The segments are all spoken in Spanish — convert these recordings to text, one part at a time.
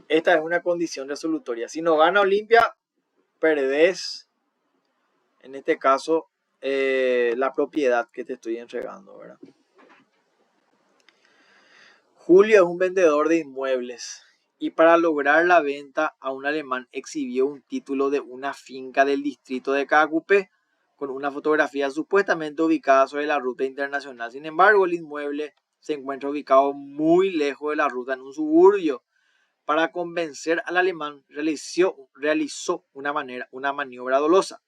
Esta es una condición resolutoria. Si no gana Olimpia, perdés, en este caso, la propiedad que te estoy entregando, ¿verdad? Julio es un vendedor de inmuebles y para lograr la venta a un alemán exhibió un título de una finca del distrito de Cacupe con una fotografía supuestamente ubicada sobre la ruta internacional. Sin embargo, el inmueble se encuentra ubicado muy lejos de la ruta en un suburbio. Para convencer al alemán realizó una maniobra dolosa.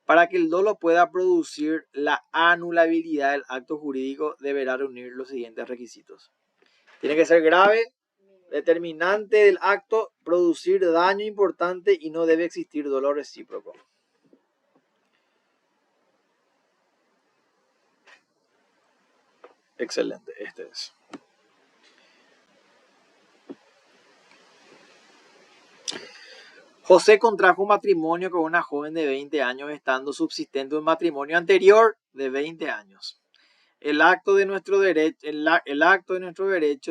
Para que el dolo pueda producir la anulabilidad del acto jurídico, deberá reunir los siguientes requisitos. Tiene que ser grave, determinante del acto, producir daño importante y no debe existir dolor recíproco. Excelente, este es. José contrajo matrimonio con una joven de 20 años, estando subsistente un matrimonio anterior de 20 años. El acto de nuestro derecho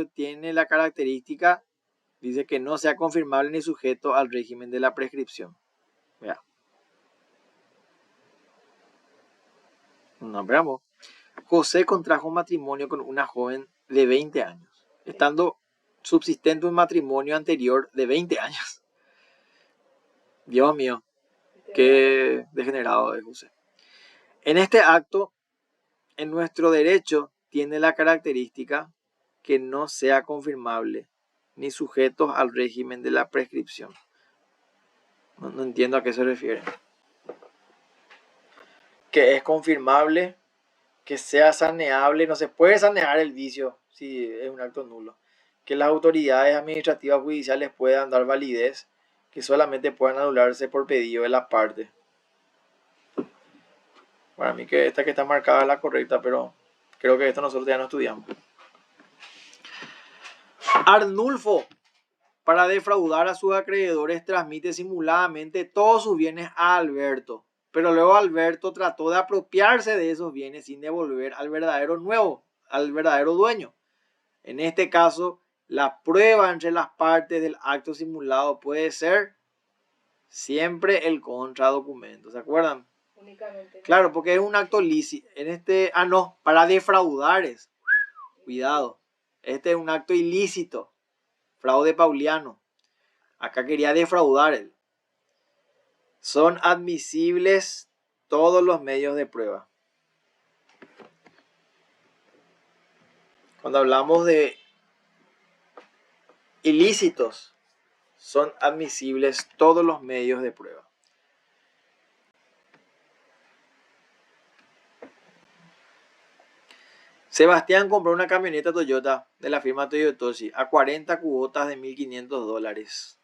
tiene la característica, dice, que no sea confirmable ni sujeto al régimen de la prescripción. Vea. No, veamos. José contrajo matrimonio con una joven de 20 años, estando subsistente un matrimonio anterior de 20 años. Dios mío, qué degenerado es José. En este acto, en nuestro derecho tiene la característica que no sea confirmable ni sujetos al régimen de la prescripción. No entiendo a qué se refiere. Que es confirmable, que sea saneable. No se puede sanear el vicio si es un acto nulo. Que las autoridades administrativas judiciales puedan dar validez, que solamente puedan anularse por pedido de la parte. Para mí que esta que está marcada es la correcta, pero creo que esto nosotros ya no estudiamos. Arnulfo, para defraudar a sus acreedores, transmite simuladamente todos sus bienes a Alberto. Pero luego Alberto trató de apropiarse de esos bienes sin devolver al verdadero dueño. En este caso, la prueba entre las partes del acto simulado puede ser siempre el contradocumento. ¿Se acuerdan? Únicamente. Claro, porque es un acto lícito. Para defraudar es. Cuidado. Este es un acto ilícito. Fraude pauliano. Acá quería defraudar él. Son admisibles todos los medios de prueba. Cuando hablamos de ilícitos, son admisibles todos los medios de prueba. Sebastián compró una camioneta Toyota de la firma Toyotosi a 40 cuotas de $1.500.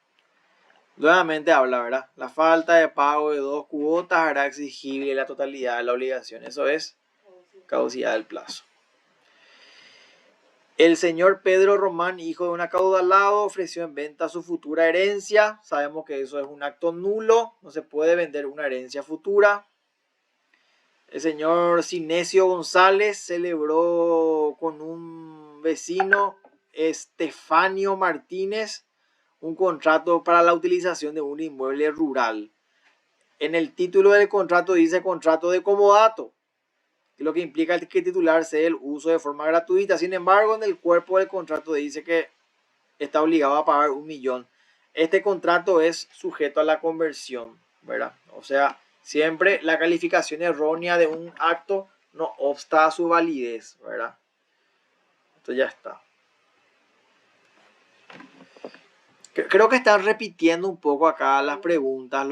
Nuevamente habla, ¿verdad? La falta de pago de 2 cuotas hará exigible la totalidad de la obligación. Eso es caducidad del plazo. El señor Pedro Román, hijo de un acaudalado, ofreció en venta su futura herencia. Sabemos que eso es un acto nulo. No se puede vender una herencia futura. El señor Sinesio González celebró con un vecino, Estefanio Martínez, un contrato para la utilización de un inmueble rural. En el título del contrato dice contrato de comodato, lo que implica que el titular sea el uso de forma gratuita. Sin embargo, en el cuerpo del contrato dice que está obligado a pagar 1 millón. Este contrato es sujeto a la conversión, ¿verdad? O sea, siempre la calificación errónea de un acto no obsta a su validez, ¿verdad? Esto ya está. Creo que están repitiendo un poco acá las preguntas.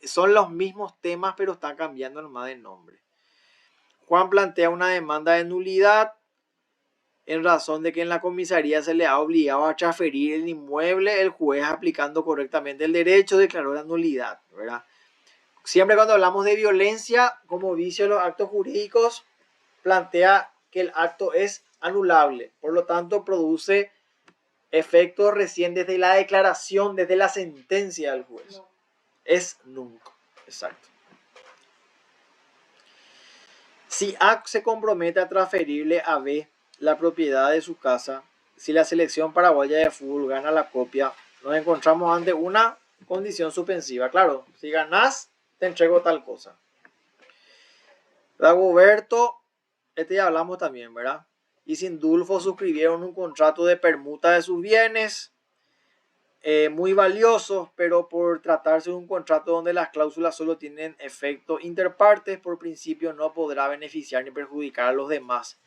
Son los mismos temas, pero están cambiando nomás de nombre. Juan plantea una demanda de nulidad en razón de que en la comisaría se le ha obligado a transferir el inmueble. El juez, aplicando correctamente el derecho, declaró la nulidad, ¿verdad? Siempre cuando hablamos de violencia como vicio de los actos jurídicos, plantea que el acto es anulable. Por lo tanto, produce efectos recién desde la declaración, desde la sentencia del juez. No. Es nunca. Exacto. Si A se compromete a transferirle a B la propiedad de su casa, si la selección paraguaya de fútbol gana la copia, Nos encontramos ante una condición suspensiva. Claro, si ganás, te entrego tal cosa. Dagoberto, ya hablamos también, ¿verdad? Y Sindulfo suscribieron un contrato de permuta de sus bienes, muy valiosos, pero por tratarse de un contrato donde las cláusulas solo tienen efecto interpartes, por principio no podrá beneficiar ni perjudicar a los demás.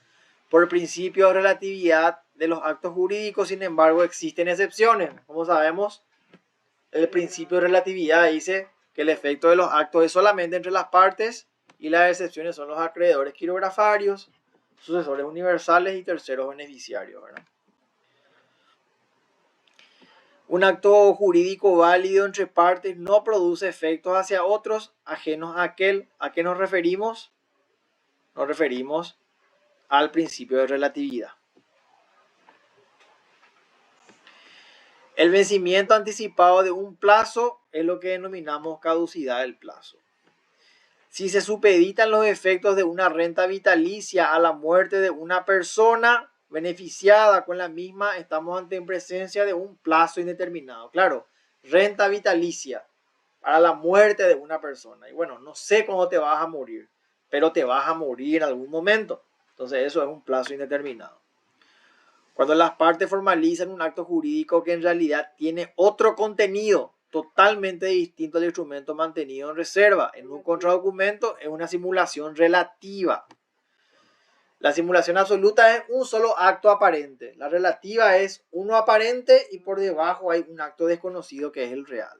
Por principio de relatividad de los actos jurídicos, sin embargo, existen excepciones. Como sabemos, el principio de relatividad dice que el efecto de los actos es solamente entre las partes y las excepciones son los acreedores quirografarios, sucesores universales y terceros beneficiarios, ¿verdad? Un acto jurídico válido entre partes no produce efectos hacia otros ajenos a aquel. ¿A qué nos referimos? Nos referimos al principio de relatividad. El vencimiento anticipado de un plazo es lo que denominamos caducidad del plazo. Si se supeditan los efectos de una renta vitalicia a la muerte de una persona beneficiada con la misma, estamos ante en presencia de un plazo indeterminado. Claro, renta vitalicia para la muerte de una persona. Y bueno, no sé cuándo te vas a morir, pero te vas a morir en algún momento. Entonces eso es un plazo indeterminado. Cuando las partes formalizan un acto jurídico que en realidad tiene otro contenido totalmente distinto al instrumento mantenido en reserva en un contradocumento, es una simulación relativa. La simulación absoluta es un solo acto aparente. La relativa es uno aparente y por debajo hay un acto desconocido que es el real.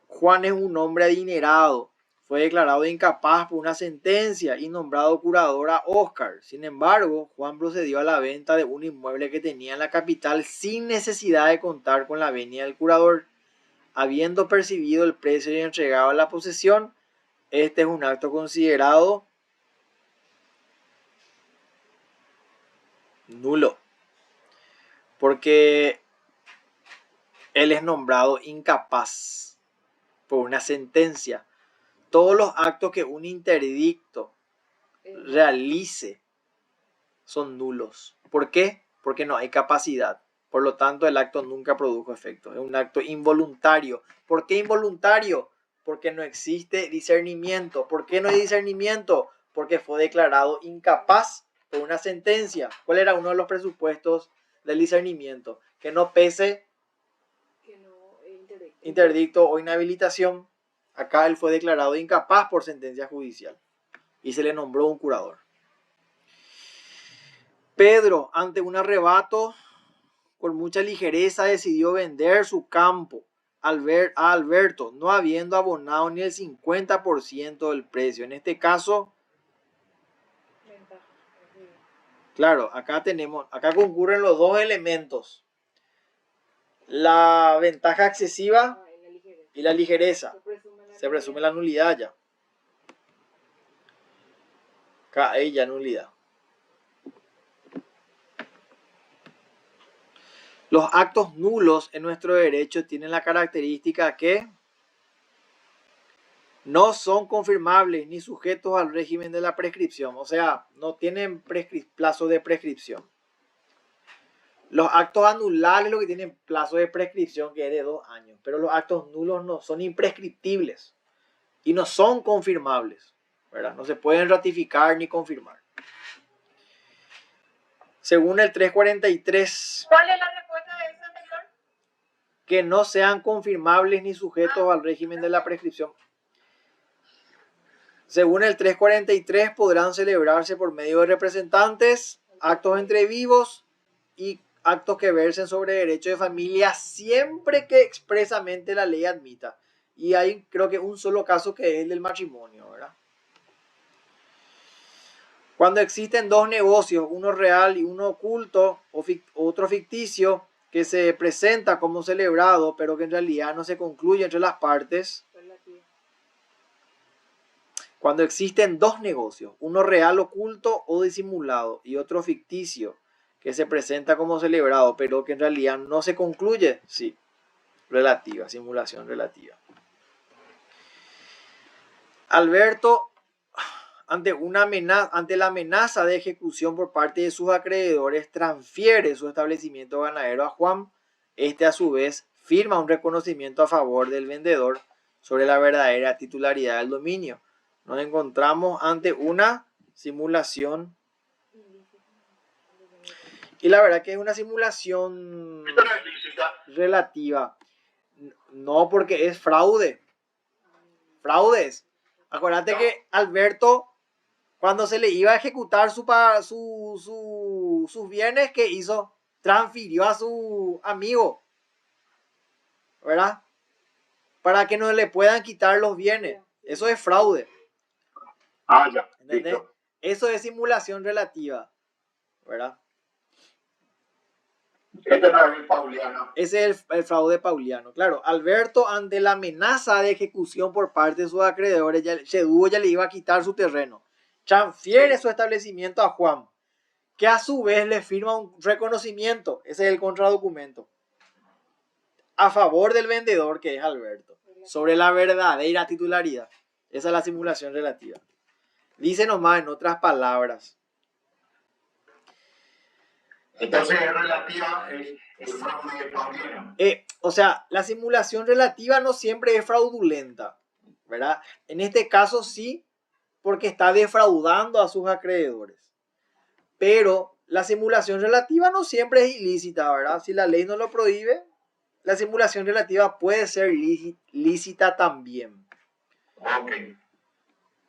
Juan es un hombre adinerado. Fue declarado incapaz por una sentencia y nombrado curador a Oscar. Sin embargo, Juan procedió a la venta de un inmueble que tenía en la capital sin necesidad de contar con la venia del curador. Habiendo percibido el precio y entregado la posesión, este es un acto considerado nulo, porque él es nombrado incapaz por una sentencia. Todos los actos que un interdicto realice son nulos. ¿Por qué? Porque no hay capacidad. Por lo tanto, el acto nunca produjo efecto. Es un acto involuntario. ¿Por qué involuntario? Porque no existe discernimiento. ¿Por qué no hay discernimiento? Porque fue declarado incapaz por una sentencia. ¿Cuál era uno de los presupuestos del discernimiento? Que no pese interdicto o inhabilitación. Acá él fue declarado incapaz por sentencia judicial y se le nombró un curador. Pedro, ante un arrebato, con mucha ligereza decidió vender su campo a Alberto, no habiendo abonado ni el 50% del precio. En este caso, claro, acá concurren los dos elementos: la ventaja excesiva y la ligereza. Se presume la nulidad ya. Acá hay ya nulidad. Los actos nulos en nuestro derecho tienen la característica que no son confirmables ni sujetos al régimen de la prescripción, o sea, no tienen plazo de prescripción. Los actos anulables lo que tienen plazo de prescripción que es de 2 años, pero los actos nulos no son imprescriptibles y no son confirmables, ¿verdad? No se pueden ratificar ni confirmar. Según el 343. ¿Cuál es la respuesta de ese anterior? Que no sean confirmables ni sujetos al régimen de la prescripción. Según el 343 podrán celebrarse por medio de representantes, actos entre vivos y actos que versen sobre derecho de familia siempre que expresamente la ley admita. Y hay creo que un solo caso que es el del matrimonio, ¿verdad? Cuando existen dos negocios, uno real y uno oculto, o otro ficticio, que se presenta como celebrado, pero que en realidad no se concluye entre las partes. Cuando existen dos negocios, uno real oculto o disimulado y otro ficticio, que se presenta como celebrado, pero que en realidad no se concluye, sí, relativa, simulación relativa. Alberto, ante la amenaza de ejecución por parte de sus acreedores, transfiere su establecimiento ganadero a Juan Este a su vez firma un reconocimiento a favor del vendedor sobre la verdadera titularidad del dominio. Nos encontramos ante una simulación y la verdad que es una simulación relativa. No, porque es fraude. Fraudes. Acuérdate que Alberto, cuando se le iba a ejecutar sus bienes, ¿qué hizo? Transfirió a su amigo, ¿verdad? Para que no le puedan quitar los bienes. Eso es fraude. Ya. ¿Entendés? Listo. Eso es simulación relativa, ¿verdad? Este no es el pauliano. Ese es el fraude pauliano. Claro, Alberto, ante la amenaza de ejecución por parte de sus acreedores, Chedugo ya le iba a quitar su terreno. Transfiere su establecimiento a Juan, que a su vez le firma un reconocimiento, ese es el contradocumento, a favor del vendedor, que es Alberto, sobre la verdadera titularidad. Esa es la simulación relativa. Dice nomás en otras palabras. Entonces es relativa el fraude pauliano. O sea, la simulación relativa no siempre es fraudulenta, ¿verdad? En este caso sí, porque está defraudando a sus acreedores. Pero la simulación relativa no siempre es ilícita, ¿verdad? Si la ley no lo prohíbe, la simulación relativa puede ser lícita también. Ok.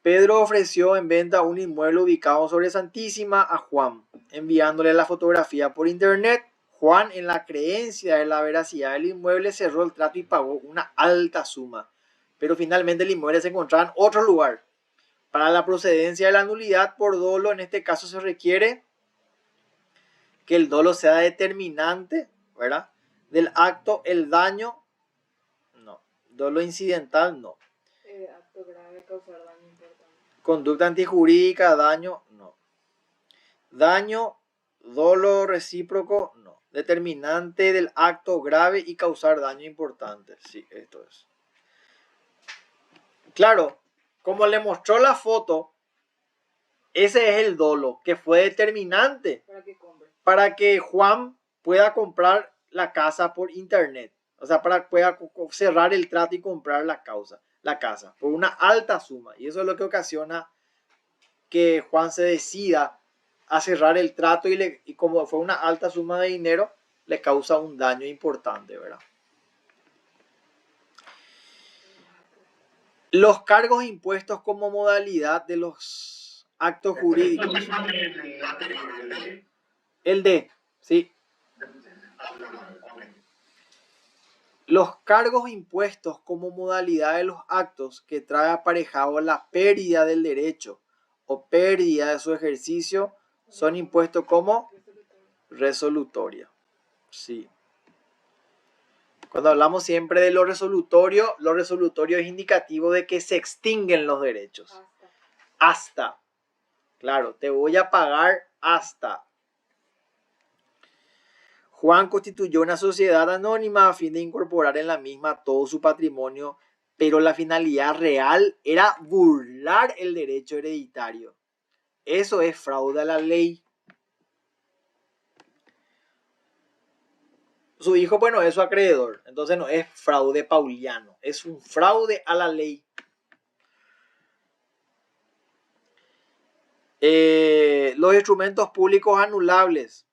Pedro ofreció en venta un inmueble ubicado sobre Santísima a Juan, enviándole la fotografía por internet. Juan, en la creencia de la veracidad del inmueble, cerró el trato y pagó una alta suma. Pero finalmente el inmueble se encontraba en otro lugar. Para la procedencia de la nulidad por dolo, en este caso se requiere que el dolo sea determinante, ¿verdad? Del acto, el daño, no. Dolo incidental, no. Acto grave, causar daño importante. Conducta antijurídica, daño, no. Daño, dolo recíproco, no. Determinante del acto grave y causar daño importante. Sí, esto es. Claro, como le mostró la foto, ese es el dolo que fue determinante para que Juan pueda comprar la casa por internet. O sea, para que pueda cerrar el trato y comprar la casa por una alta suma. Y eso es lo que ocasiona que Juan se decida a cerrar el trato y como fue una alta suma de dinero, le causa un daño importante, ¿verdad? Los cargos impuestos como modalidad de los actos jurídicos. El D, sí. Los cargos impuestos como modalidad de los actos que trae aparejado la pérdida del derecho o pérdida de su ejercicio son impuestos como resolutoria. Sí. Cuando hablamos siempre de lo resolutorio es indicativo de que se extinguen los derechos. Hasta. Claro, te voy a pagar hasta. Juan constituyó una sociedad anónima a fin de incorporar en la misma todo su patrimonio, pero la finalidad real era burlar el derecho hereditario. Eso es fraude a la ley. Su hijo, bueno, es su acreedor, entonces no es fraude pauliano, es un fraude a la ley. Los instrumentos públicos anulables,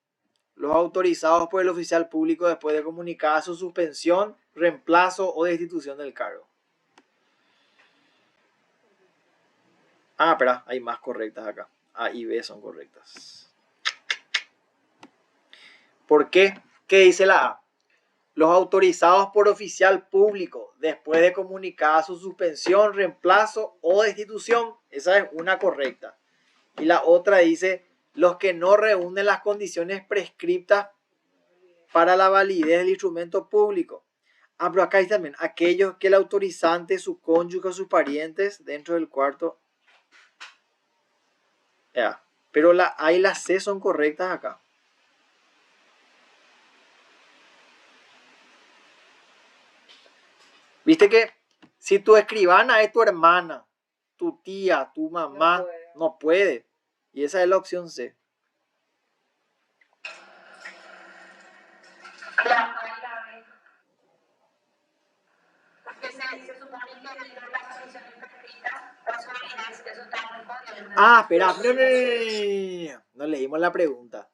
los autorizados por el oficial público después de comunicar su suspensión, reemplazo o destitución del cargo. Espera, hay más correctas acá. A y B son correctas. ¿Por qué? ¿Qué dice la A? Los autorizados por oficial público después de comunicar su suspensión, reemplazo o destitución. Esa es una correcta. Y la otra dice, los que no reúnen las condiciones prescriptas para la validez del instrumento público. Pero acá dice también, aquellos que el autorizante, su cónyuge o sus parientes dentro del cuarto. Pero la A y la C son correctas acá. Viste que si tu escribana es tu hermana, tu tía, tu mamá, no puede. Y esa es la opción C. La A y la B. Espera. No leímos la pregunta.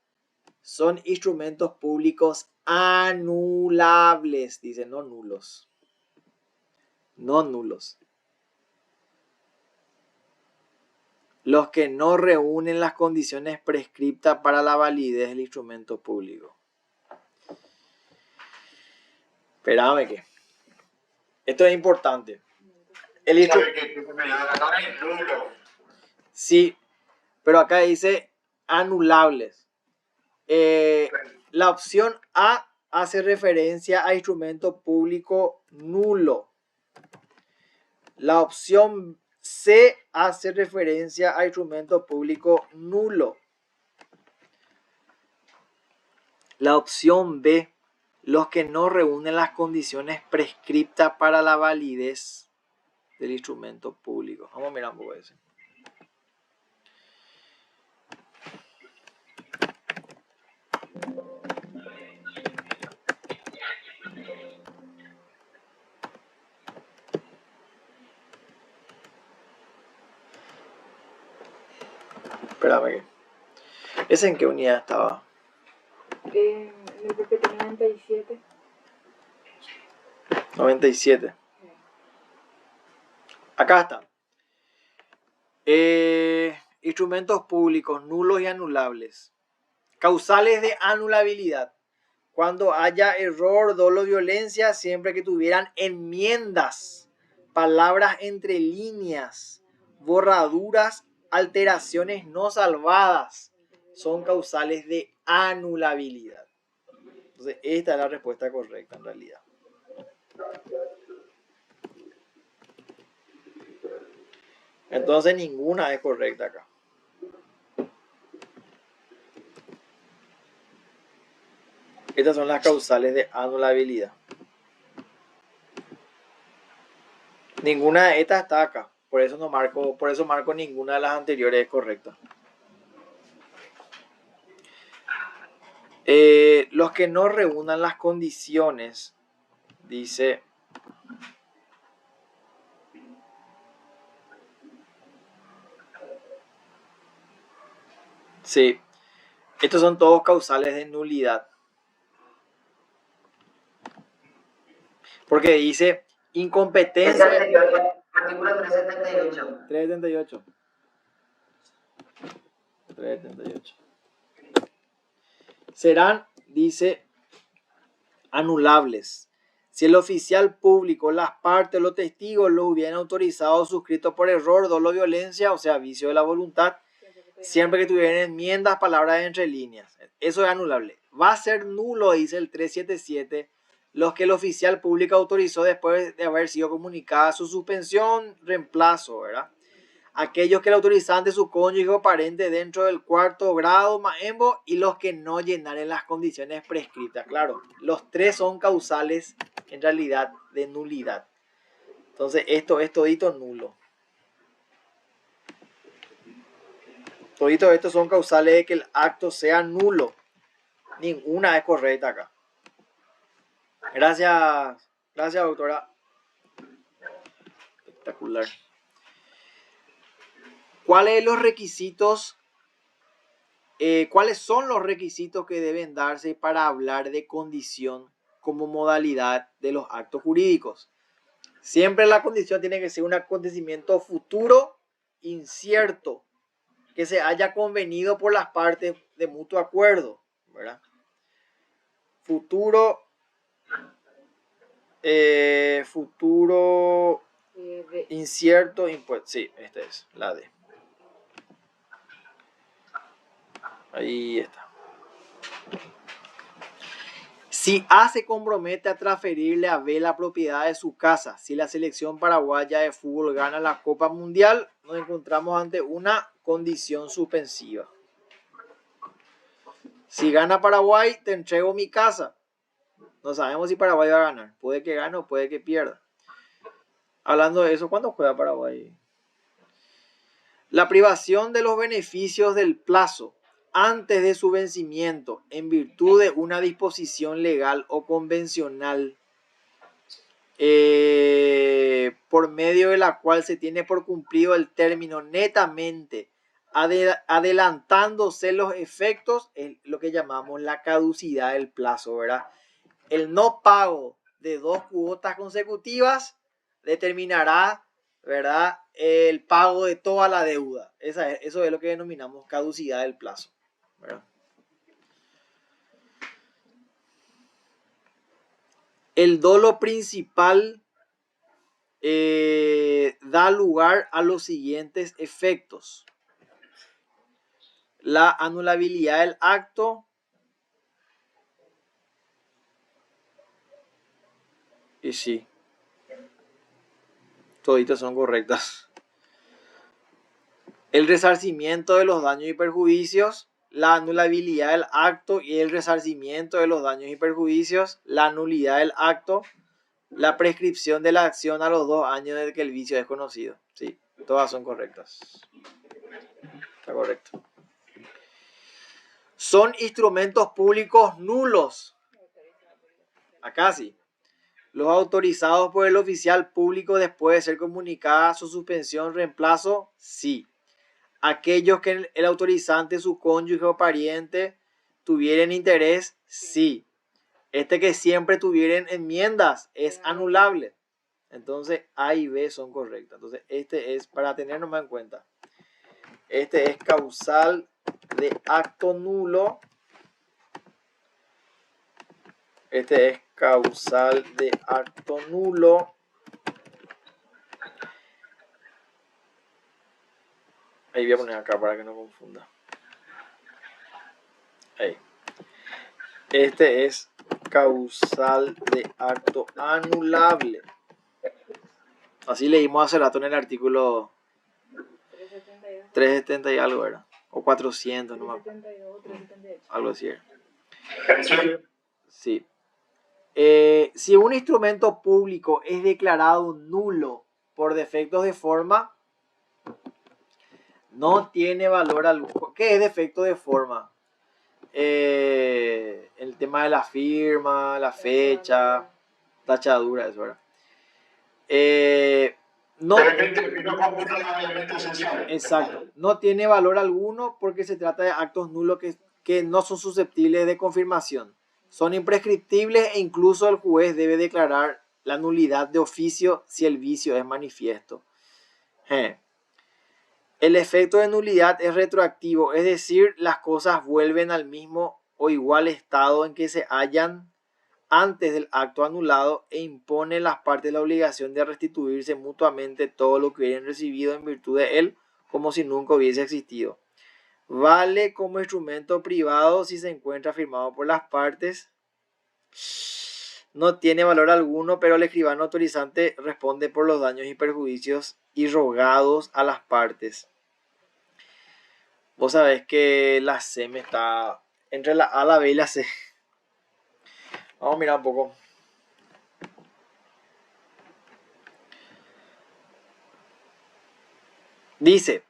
Son instrumentos públicos anulables, dice, no nulos. No nulos. Los que no reúnen las condiciones prescriptas para la validez del instrumento público. Espérame que. Esto es importante. El Sí, pero acá dice anulables. La opción A hace referencia a instrumento público nulo. La opción C hace referencia a instrumento público nulo. La opción B, los que no reúnen las condiciones prescriptas para la validez del instrumento público. Vamos a mirar un poco ese. Espérame. ¿Ese en qué unidad estaba? En el PPT 97. 97. Acá está. Instrumentos públicos nulos y anulables. Causales de anulabilidad. Cuando haya error, dolo, violencia, siempre que tuvieran enmiendas, palabras entre líneas, borraduras, alteraciones no salvadas, son causales de anulabilidad. Entonces, esta es la respuesta correcta en realidad. Entonces, ninguna es correcta acá. Estas son las causales de anulabilidad. Ninguna de estas está acá. Por eso marco ninguna de las anteriores es correcta. Los que no reúnan las condiciones, dice, sí, estos son todos causales de nulidad. Porque dice incompetencia. Artículo 378. 378. 378. Serán, dice, anulables si el oficial público, las partes, los testigos lo hubieran autorizado, suscrito por error, dolo, violencia, o sea, vicio de la voluntad, siempre que tuvieran enmiendas, palabras entre líneas. Eso es anulable. Va a ser nulo, dice el 377, los que el oficial público autorizó después de haber sido comunicada su suspensión, reemplazo, ¿verdad? Aquellos que le autorizan ante su cónyuge o parente dentro del cuarto grado maembo y los que no llenaren las condiciones prescritas. Claro, los tres son causales en realidad de nulidad. Entonces esto es todito nulo. Toditos estos son causales de que el acto sea nulo. Ninguna es correcta acá. Gracias, doctora. Espectacular. ¿Cuáles son los requisitos que deben darse para hablar de condición como modalidad de los actos jurídicos? Siempre la condición tiene que ser un acontecimiento futuro, incierto, que se haya convenido por las partes de mutuo acuerdo, ¿verdad? Futuro incierto, sí, esta es la D. Ahí está. Si A se compromete a transferirle a B la propiedad de su casa, si la selección paraguaya de fútbol gana la Copa Mundial, nos encontramos ante una condición suspensiva. Si gana Paraguay, te entrego mi casa. No sabemos si Paraguay va a ganar. Puede que gane o puede que pierda. Hablando de eso, ¿cuándo juega Paraguay? La privación de los beneficios del plazo antes de su vencimiento en virtud de una disposición legal o convencional por medio de la cual se tiene por cumplido el término netamente adelantándose los efectos, es lo que llamamos la caducidad del plazo, ¿verdad? El no pago de 2 cuotas consecutivas determinará, ¿verdad?, el pago de toda la deuda. Eso es lo que denominamos caducidad del plazo, ¿verdad? El dolo principal da lugar a los siguientes efectos: la anulabilidad del acto, y sí, toditas son correctas. El resarcimiento de los daños y perjuicios, la anulabilidad del acto y el resarcimiento de los daños y perjuicios, la nulidad del acto, la prescripción de la acción a los 2 años de que el vicio es conocido. Sí, todas son correctas. Está correcto. Son instrumentos públicos nulos. Acá sí. Los autorizados por el oficial público después de ser comunicada su suspensión, reemplazo, sí. Aquellos que el autorizante, su cónyuge o pariente tuvieran interés, sí. Este que siempre tuvieran enmiendas es anulable. Entonces A y B son correctas. Entonces este es, para tener nomás en cuenta, este es causal de acto nulo. Este es causal de acto nulo. Ahí voy a poner acá para que no confunda. Ahí. Este es causal de acto anulable. Así leímos hace rato en el artículo 370 y algo, ¿verdad? O 400, no me acuerdo. 372, 378. Algo así era. Jesús, Sí. Si un instrumento público es declarado nulo por defectos de forma, no tiene valor alguno. ¿Qué es defecto de forma? El tema de la firma, la fecha, tachadura, eso, ¿verdad? No, no computa los elementos esenciales. exacto. No tiene valor alguno porque se trata de actos nulos que no son susceptibles de confirmación. Son imprescriptibles e incluso el juez debe declarar la nulidad de oficio si el vicio es manifiesto. El efecto de nulidad es retroactivo, es decir, las cosas vuelven al mismo o igual estado en que se hallan antes del acto anulado e impone a las partes la obligación de restituirse mutuamente todo lo que hubieran recibido en virtud de él, como si nunca hubiese existido. Vale como instrumento privado si se encuentra firmado por las partes. No tiene valor alguno, pero el escribano autorizante responde por los daños y perjuicios irrogados a las partes. Vos sabés que la C me está entre la A, la B y la C. Vamos a mirar un poco. Dice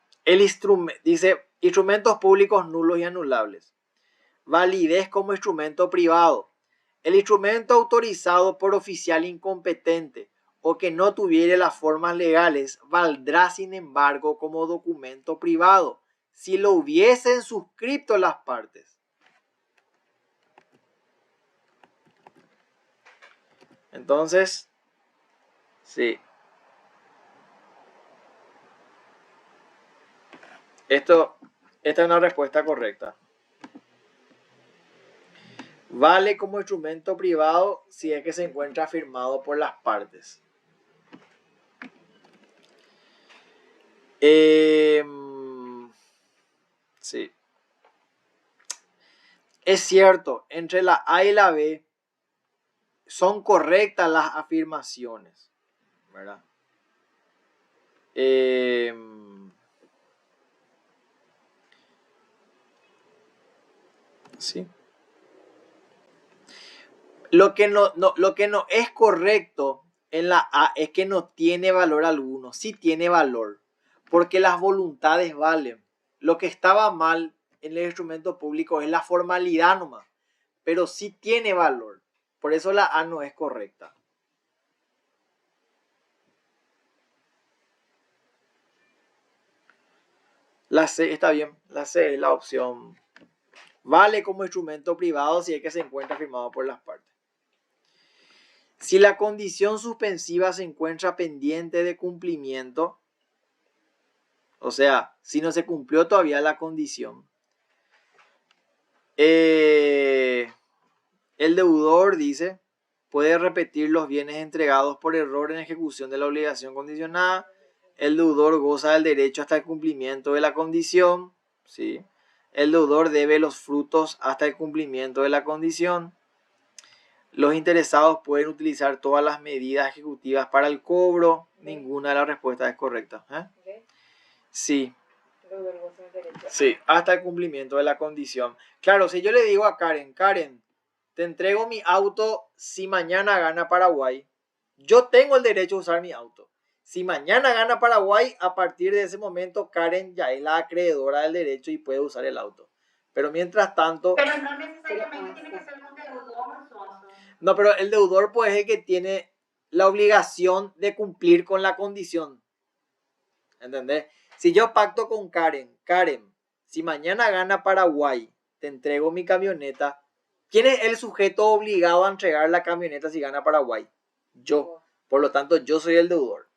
instrumentos públicos nulos y anulables. Validez como instrumento privado. El instrumento autorizado por oficial incompetente o que no tuviere las formas legales valdrá sin embargo como documento privado si lo hubiesen suscrito las partes. Entonces, sí. Esta es una respuesta correcta. Vale como instrumento privado si es que se encuentra firmado por las partes. Sí. Es cierto, entre la A y la B son correctas las afirmaciones, ¿verdad? Sí. Lo que no es correcto en la A es que no tiene valor alguno. Sí tiene valor, porque las voluntades valen. Lo que estaba mal en el instrumento público es la formalidad nomás, pero sí tiene valor. Por eso la A no es correcta. La C está bien. La C es la opción. Vale como instrumento privado si es que se encuentra firmado por las partes. Si la condición suspensiva se encuentra pendiente de cumplimiento, o sea, si no se cumplió todavía la condición, el deudor, dice, puede repetir los bienes entregados por error en ejecución de la obligación condicionada. El deudor goza del derecho hasta el cumplimiento de la condición. ¿Sí? El deudor debe los frutos hasta el cumplimiento de la condición. Los interesados pueden utilizar todas las medidas ejecutivas para el cobro. Ninguna de las respuestas es correcta. ¿Ve? Sí. Lo del gozo del derecho. Sí, hasta el cumplimiento de la condición. Claro, si yo le digo a Karen, Karen, te entrego mi auto si mañana gana Paraguay, yo tengo el derecho a usar mi auto. Si mañana gana Paraguay, a partir de ese momento Karen ya es la acreedora del derecho y puede usar el auto. Pero mientras tanto... Pero no necesariamente tiene que ser un deudor, Suazo. No, pero el deudor pues es el que tiene la obligación de cumplir con la condición. ¿Entendés? Si yo pacto con Karen, Karen, si mañana gana Paraguay, te entrego mi camioneta. ¿Quién es el sujeto obligado a entregar la camioneta si gana Paraguay? Yo. Por lo tanto, yo soy el deudor.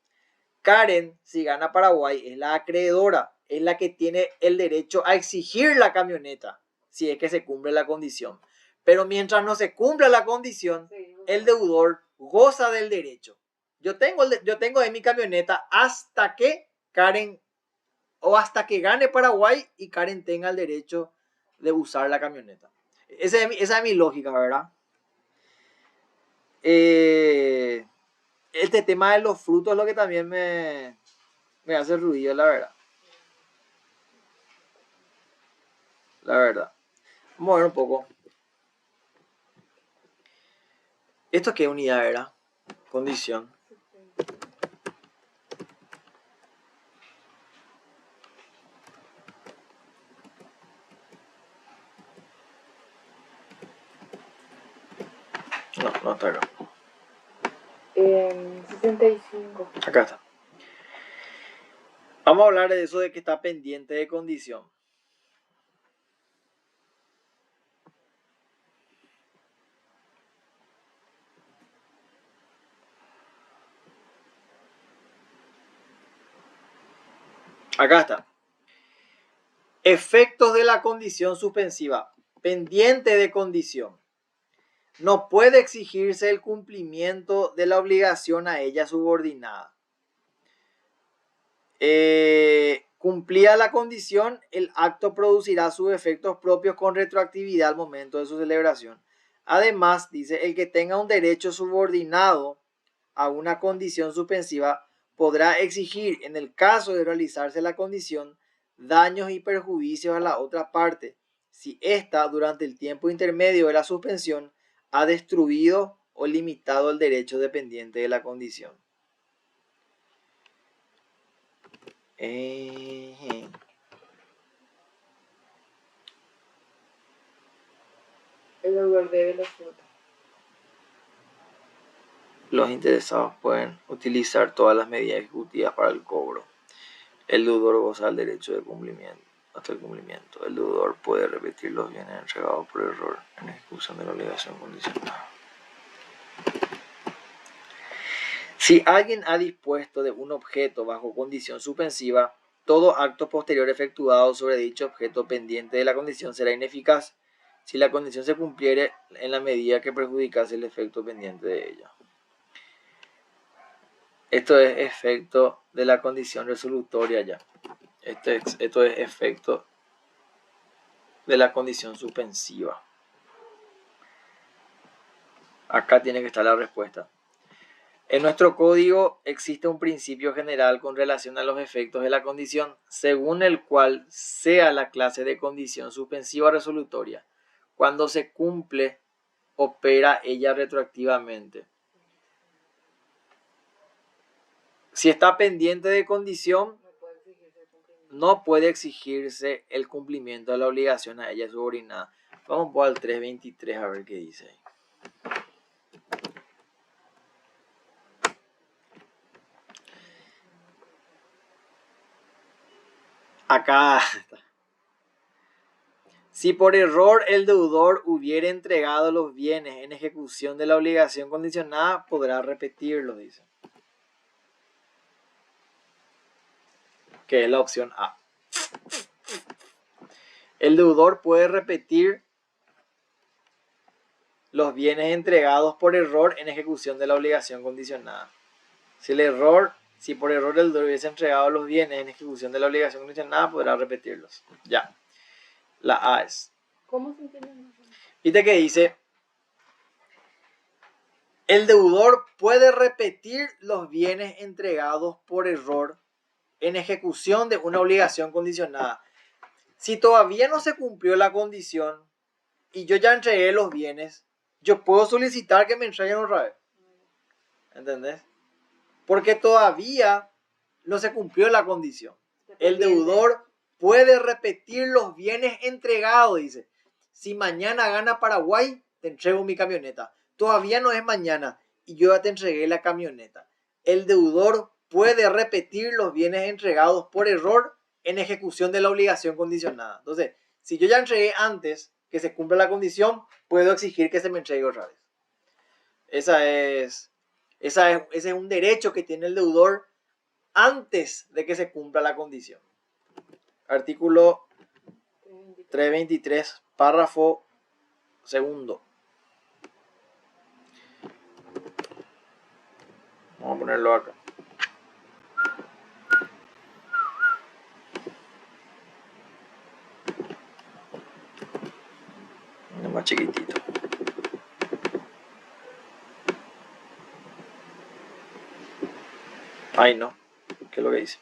Karen, si gana Paraguay, es la acreedora, es la que tiene el derecho a exigir la camioneta, si es que se cumple la condición. Pero mientras no se cumpla la condición, el deudor goza del derecho. Yo tengo en mi camioneta hasta que Karen, o hasta que gane Paraguay y Karen tenga el derecho de usar la camioneta. Esa es mi lógica, ¿verdad? Este tema de los frutos es lo que también me hace ruido, la verdad. La verdad. Vamos a ver un poco. ¿Esto qué unidad era? Condición. No está acá. 65. Acá está. Vamos a hablar de eso de que está pendiente de condición. Acá está. Efectos de la condición suspensiva. Pendiente de condición. No puede exigirse el cumplimiento de la obligación a ella subordinada. Cumplida la condición, el acto producirá sus efectos propios con retroactividad al momento de su celebración. Además, dice, el que tenga un derecho subordinado a una condición suspensiva podrá exigir, en el caso de realizarse la condición, daños y perjuicios a la otra parte, si ésta, durante el tiempo intermedio de la suspensión, ha destruido o limitado el derecho dependiente de la condición. El deudor debe los frutos. Los interesados pueden utilizar todas las medidas ejecutivas para el cobro. El deudor goza del derecho de cumplimiento hasta el cumplimiento. El deudor puede repetir los bienes entregados por error en ejecución de la obligación condicionada. Si alguien ha dispuesto de un objeto bajo condición suspensiva, todo acto posterior efectuado sobre dicho objeto pendiente de la condición será ineficaz si la condición se cumpliere en la medida que perjudicase el efecto pendiente de ella. Esto es efecto de la condición resolutoria ya. Esto es efecto de la condición suspensiva. Acá tiene que estar la respuesta. En nuestro código existe un principio general con relación a los efectos de la condición, según el cual sea la clase de condición suspensiva o resolutoria. Cuando se cumple, opera ella retroactivamente. Si está pendiente de condición, no puede exigirse el cumplimiento de la obligación a ella subordinada. Vamos por al 323 a ver qué dice ahí. Acá está. Si por error el deudor hubiera entregado los bienes en ejecución de la obligación condicionada, podrá repetirlo, dice. Que es la opción A. El deudor puede repetir los bienes entregados por error en ejecución de la obligación condicionada. Si por error el deudor hubiese entregado los bienes en ejecución de la obligación condicionada, podrá repetirlos. Ya. La A es. ¿Cómo se entiende? Viste que dice, el deudor puede repetir los bienes entregados por error en ejecución de una obligación condicionada. Si todavía no se cumplió la condición y yo ya entregué los bienes, yo puedo solicitar que me entreguen otra vez. ¿Entendés? Porque todavía no se cumplió la condición. El deudor puede repetir los bienes entregados, dice. Si mañana gana Paraguay, te entrego mi camioneta. Todavía no es mañana y yo ya te entregué la camioneta. El deudor puede repetir los bienes entregados por error en ejecución de la obligación condicionada. Entonces, si yo ya entregué antes que se cumpla la condición, puedo exigir que se me entregue otra vez. Ese es un derecho que tiene el deudor antes de que se cumpla la condición. Artículo 323, párrafo segundo. Vamos a ponerlo acá. Más chiquitito. Ay, no. ¿Qué es lo que dice?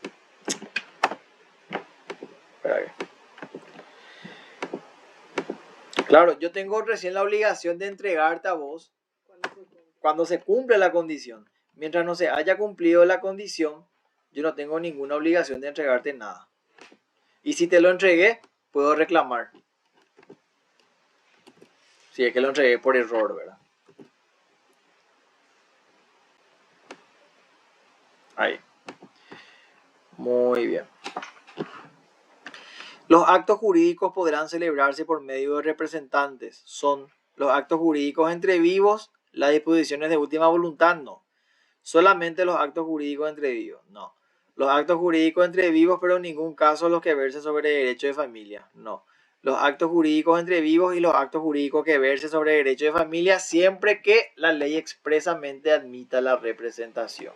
Espera que. Claro, yo tengo recién la obligación de entregarte a vos cuando se cumple la condición. Mientras no se haya cumplido la condición, yo no tengo ninguna obligación de entregarte nada. Y si te lo entregué, puedo reclamar. Si es que lo entregué por error, ¿verdad? Ahí. Muy bien. Los actos jurídicos podrán celebrarse por medio de representantes. Son los actos jurídicos entre vivos, las disposiciones de última voluntad, no. Solamente los actos jurídicos entre vivos, no. Los actos jurídicos entre vivos, pero en ningún caso los que versen sobre derecho de familia, no. Los actos jurídicos entre vivos y los actos jurídicos que versen sobre derecho de familia, siempre que la ley expresamente admita la representación.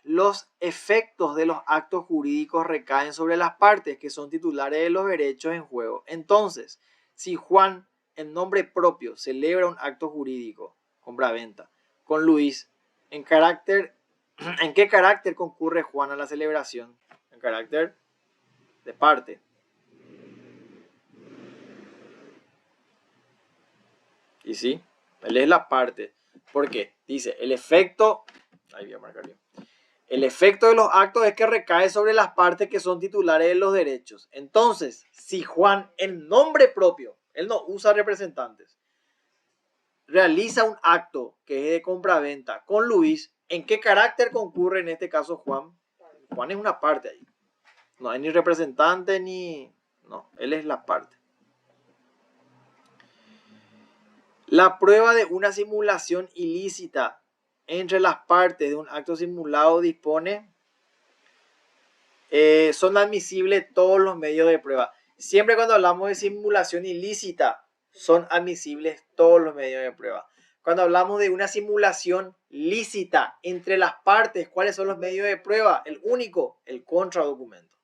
Los efectos de los actos jurídicos recaen sobre las partes que son titulares de los derechos en juego. Entonces, si Juan en nombre propio celebra un acto jurídico, compra-venta, con Luis, ¿en qué carácter concurre Juan a la celebración? En carácter de parte. Y sí, él es la parte. ¿Por qué? Dice, el efecto... Ahí voy a marcar bien. El efecto de los actos es que recae sobre las partes que son titulares de los derechos. Entonces, si Juan en nombre propio, él no usa representantes, realiza un acto que es de compra-venta con Luis, ¿en qué carácter concurre en este caso Juan? Juan es una parte ahí. No hay ni representante ni... No, él es la parte. La prueba de una simulación ilícita entre las partes de un acto simulado dispone, son admisibles todos los medios de prueba. Siempre cuando hablamos de simulación ilícita, son admisibles todos los medios de prueba. Cuando hablamos de una simulación lícita entre las partes, ¿cuáles son los medios de prueba? El único, el contradocumento.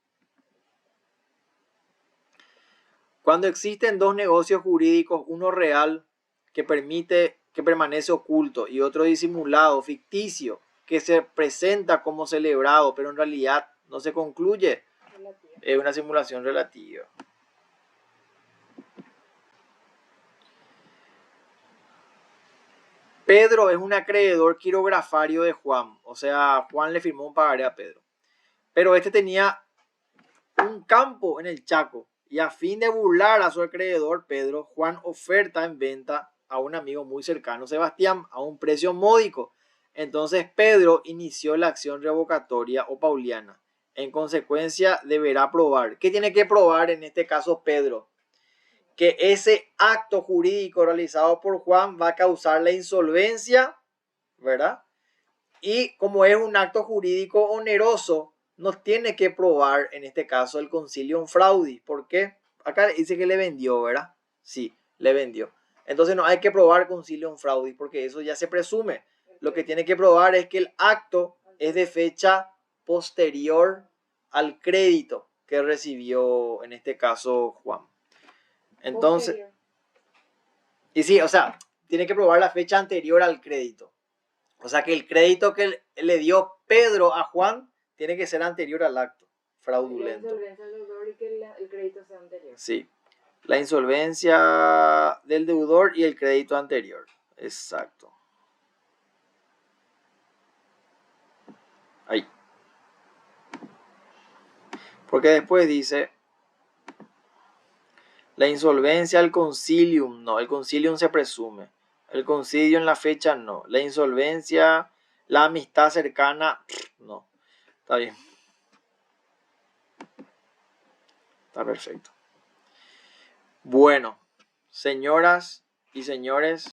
Cuando existen dos negocios jurídicos, uno real que permanece oculto y otro disimulado, ficticio, que se presenta como celebrado, pero en realidad no se concluye, es una simulación relativa. Pedro es un acreedor quirografario de Juan, o sea, Juan le firmó un pagaré a Pedro. pero este tenía un campo en el Chaco y a fin de burlar a su acreedor Pedro, Juan oferta en venta a un amigo muy cercano, Sebastián, a un precio módico. Entonces Pedro inició la acción revocatoria o pauliana. En consecuencia deberá probar. ¿Qué tiene que probar en este caso Pedro? Que ese acto jurídico realizado por Juan va a causar la insolvencia, ¿verdad? Y como es un acto jurídico oneroso, nos tiene que probar en este caso el concilium fraudis. ¿Por qué? Acá dice que le vendió, ¿verdad? Sí, le vendió. Entonces no hay que probar concilium fraudis porque eso ya se presume. Lo que tiene que probar es que el acto es de fecha posterior al crédito que recibió en este caso Juan. Entonces, Posterior. y sí, o sea, tiene que probar la fecha anterior al crédito. O sea que el crédito que le dio Pedro a Juan tiene que ser anterior al acto La fraudulento. insolvencia del deudor y que el crédito sea anterior. Sí, la insolvencia del deudor y el crédito anterior. Exacto. Ahí. Porque después dice la insolvencia al concilium. No, el concilium se presume. El concilio en la fecha no. La insolvencia, la amistad cercana, no. Está bien. Está perfecto. Bueno, señoras y señores,